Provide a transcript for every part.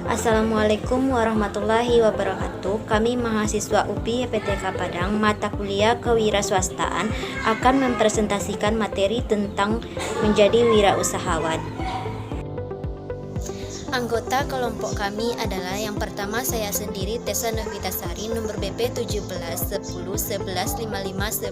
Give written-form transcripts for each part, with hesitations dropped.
Assalamualaikum warahmatullahi wabarakatuh. Kami mahasiswa UPI EPTK Padang, mata kuliah kewirausahaan akan mempresentasikan materi tentang menjadi wirausahawan. Anggota kelompok kami adalah yang pertama saya sendiri Tessa Novitasari, nomor BP 17 10 11 55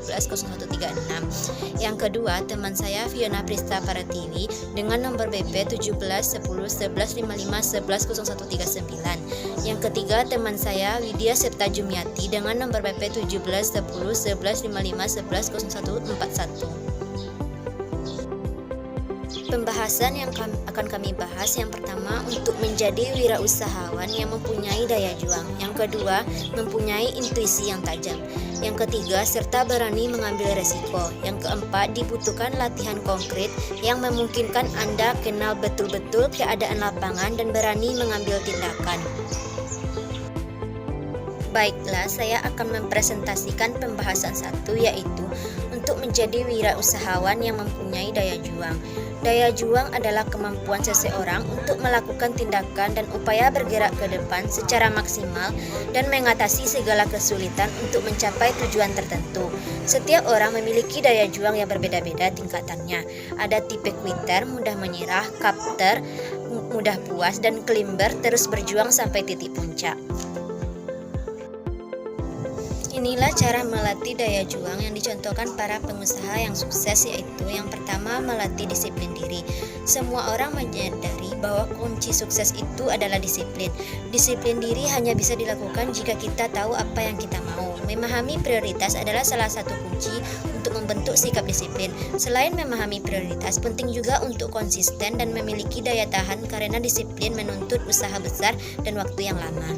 11 0136. Yang kedua teman saya Fiona Prista Paratiwi dengan nomor BP 17 10 11 55 11 0139. Yang ketiga teman saya Widya Septa Jumiati dengan nomor BP 17 10 11 55 11 0141. Pembahasan yang akan kami bahas, yang pertama untuk menjadi wirausahawan yang mempunyai daya juang, yang kedua mempunyai intuisi yang tajam, yang ketiga serta berani mengambil resiko, yang keempat dibutuhkan latihan konkret yang memungkinkan Anda kenal betul-betul keadaan lapangan dan berani mengambil tindakan. Baiklah, saya akan mempresentasikan pembahasan satu, yaitu untuk menjadi wirausahawan yang mempunyai daya juang. Daya juang adalah kemampuan seseorang untuk melakukan tindakan dan upaya bergerak ke depan secara maksimal dan mengatasi segala kesulitan untuk mencapai tujuan tertentu. Setiap orang memiliki daya juang yang berbeda-beda tingkatannya. Ada tipe quitter, mudah menyerah, capter, mudah puas, dan climber, terus berjuang sampai titik puncak. Inilah cara melatih daya juang yang dicontohkan para pengusaha yang sukses, yaitu yang pertama melatih disiplin diri. Semua orang menyadari bahwa kunci sukses itu adalah disiplin. Disiplin diri hanya bisa dilakukan jika kita tahu apa yang kita mau. Memahami prioritas adalah salah satu kunci untuk membentuk sikap disiplin. Selain memahami prioritas, penting juga untuk konsisten dan memiliki daya tahan karena disiplin menuntut usaha besar dan waktu yang lama.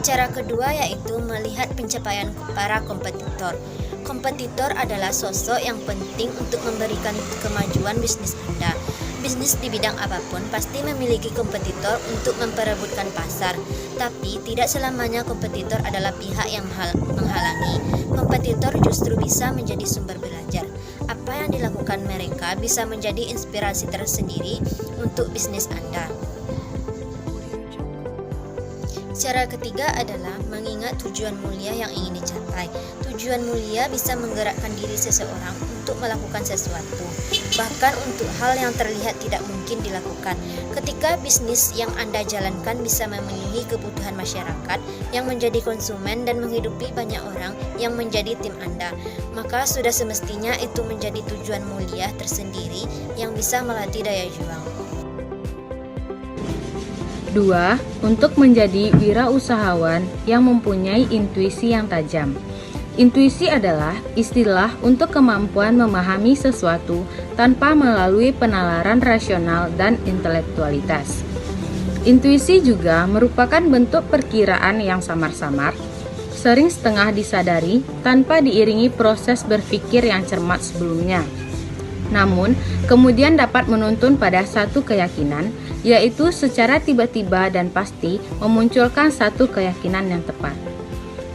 Cara kedua yaitu melihat pencapaian para kompetitor. Kompetitor adalah sosok yang penting untuk memberikan kemajuan bisnis Anda. Bisnis di bidang apapun pasti memiliki kompetitor untuk memperebutkan pasar, tapi tidak selamanya kompetitor adalah pihak yang menghalangi. Kompetitor justru bisa menjadi sumber belajar. Apa yang dilakukan mereka bisa menjadi inspirasi tersendiri untuk bisnis Anda. Cara ketiga adalah mengingat tujuan mulia yang ingin dicapai. Tujuan mulia bisa menggerakkan diri seseorang untuk melakukan sesuatu, bahkan untuk hal yang terlihat tidak mungkin dilakukan. Ketika bisnis yang Anda jalankan bisa memenuhi kebutuhan masyarakat yang menjadi konsumen dan menghidupi banyak orang yang menjadi tim Anda, maka sudah semestinya itu menjadi tujuan mulia tersendiri yang bisa melatih daya juang. 2. Untuk menjadi wirausahawan yang mempunyai intuisi yang tajam. Intuisi adalah istilah untuk kemampuan memahami sesuatu tanpa melalui penalaran rasional dan intelektualitas. Intuisi juga merupakan bentuk perkiraan yang samar-samar, sering setengah disadari tanpa diiringi proses berpikir yang cermat sebelumnya. Namun, kemudian dapat menuntun pada satu keyakinan, yaitu secara tiba-tiba dan pasti memunculkan satu keyakinan yang tepat.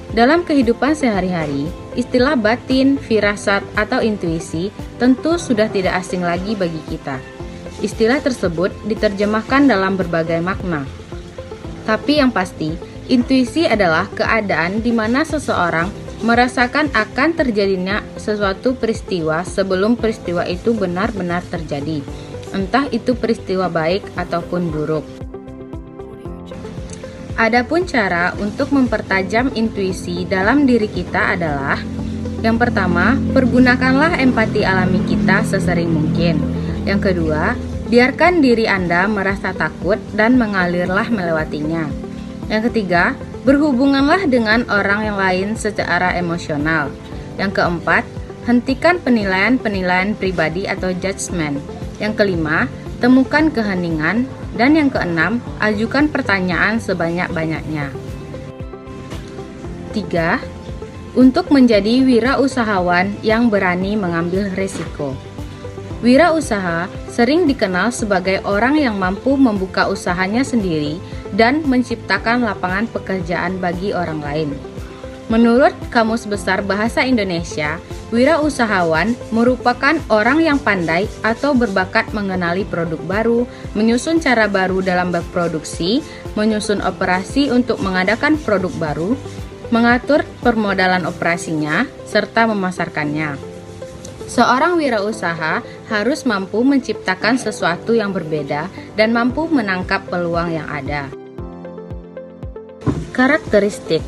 Dalam kehidupan sehari-hari, istilah batin, firasat, atau intuisi tentu sudah tidak asing lagi bagi kita. Istilah tersebut diterjemahkan dalam berbagai makna. Tapi yang pasti, intuisi adalah keadaan di mana seseorang merasakan akan terjadinya sesuatu peristiwa sebelum peristiwa itu benar-benar terjadi, entah itu peristiwa baik ataupun buruk. Adapun cara untuk mempertajam intuisi dalam diri kita adalah: yang pertama, pergunakanlah empati alami kita sesering mungkin. Yang kedua, biarkan diri Anda merasa takut dan mengalirlah melewatinya. Yang ketiga, berhubunganlah dengan orang yang lain secara emosional. Yang keempat, hentikan penilaian-penilaian pribadi atau judgement. Yang kelima, temukan keheningan. Dan yang keenam, ajukan pertanyaan sebanyak-banyaknya. 3. Untuk menjadi wirausahawan yang berani mengambil risiko. Wirausaha sering dikenal sebagai orang yang mampu membuka usahanya sendiri dan menciptakan lapangan pekerjaan bagi orang lain. Menurut Kamus Besar Bahasa Indonesia, wirausahawan merupakan orang yang pandai atau berbakat mengenali produk baru, menyusun cara baru dalam berproduksi, menyusun operasi untuk mengadakan produk baru, mengatur permodalan operasinya, serta memasarkannya. Seorang wirausaha harus mampu menciptakan sesuatu yang berbeda dan mampu menangkap peluang yang ada. Karakteristik.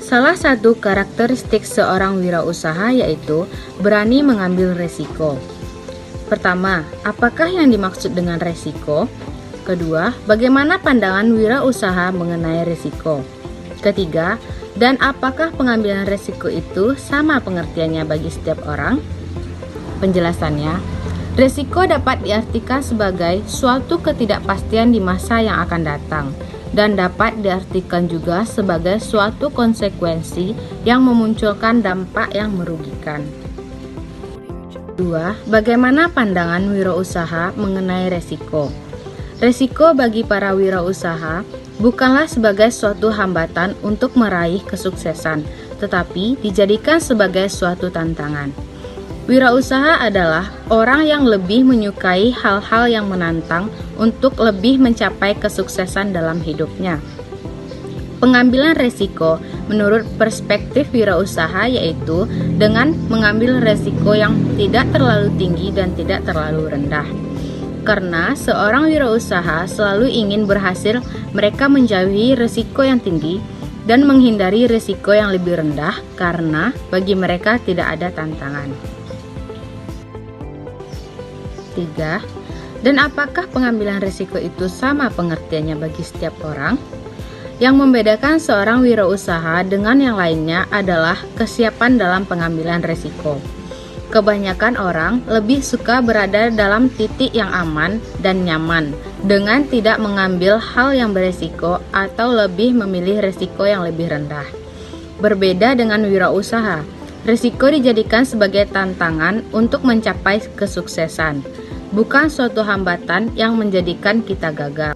Salah satu karakteristik seorang wirausaha yaitu berani mengambil resiko. Pertama, apakah yang dimaksud dengan resiko? Kedua, bagaimana pandangan wirausaha mengenai resiko? Ketiga, dan apakah pengambilan resiko itu sama pengertiannya bagi setiap orang? Penjelasannya, resiko dapat diartikan sebagai suatu ketidakpastian di masa yang akan datang, dan dapat diartikan juga sebagai suatu konsekuensi yang memunculkan dampak yang merugikan. 2. Bagaimana pandangan wirausaha mengenai resiko? Resiko bagi para wirausaha bukanlah sebagai suatu hambatan untuk meraih kesuksesan, tetapi dijadikan sebagai suatu tantangan. Wirausaha adalah orang yang lebih menyukai hal-hal yang menantang untuk lebih mencapai kesuksesan dalam hidupnya. Pengambilan resiko menurut perspektif wirausaha yaitu dengan mengambil resiko yang tidak terlalu tinggi dan tidak terlalu rendah. Karena seorang wirausaha selalu ingin berhasil, mereka menjauhi resiko yang tinggi dan menghindari resiko yang lebih rendah karena bagi mereka tidak ada tantangan. 3. Dan apakah pengambilan risiko itu sama pengertiannya bagi setiap orang? Yang membedakan seorang wirausaha dengan yang lainnya adalah kesiapan dalam pengambilan risiko. Kebanyakan orang lebih suka berada dalam titik yang aman dan nyaman dengan tidak mengambil hal yang beresiko atau lebih memilih risiko yang lebih rendah. Berbeda dengan wirausaha, risiko dijadikan sebagai tantangan untuk mencapai kesuksesan, bukan suatu hambatan yang menjadikan kita gagal.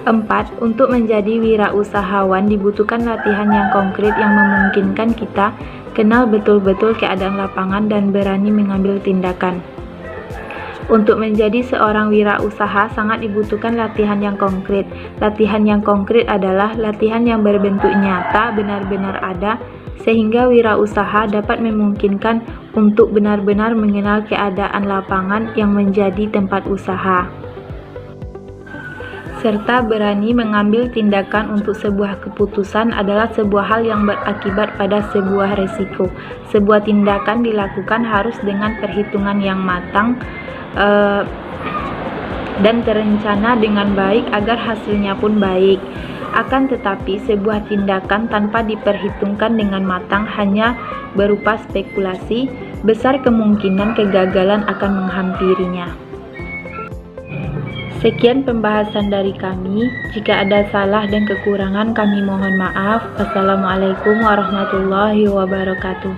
4. Untuk menjadi wirausahawan dibutuhkan latihan yang konkret yang memungkinkan kita kenal betul-betul keadaan lapangan dan berani mengambil tindakan. Untuk menjadi seorang wirausaha sangat dibutuhkan latihan yang konkret. Latihan yang konkret adalah latihan yang berbentuk nyata, benar-benar ada, sehingga wirausaha dapat memungkinkan untuk benar-benar mengenal keadaan lapangan yang menjadi tempat usaha, serta berani mengambil tindakan untuk sebuah keputusan adalah sebuah hal yang berakibat pada sebuah resiko. Sebuah tindakan dilakukan harus dengan perhitungan yang matang dan terencana dengan baik agar hasilnya pun baik. Akan tetapi sebuah tindakan tanpa diperhitungkan dengan matang hanya berupa spekulasi, besar kemungkinan kegagalan akan menghampirinya. Sekian pembahasan dari kami. Jika ada salah dan kekurangan kami mohon maaf. Wassalamualaikum warahmatullahi wabarakatuh.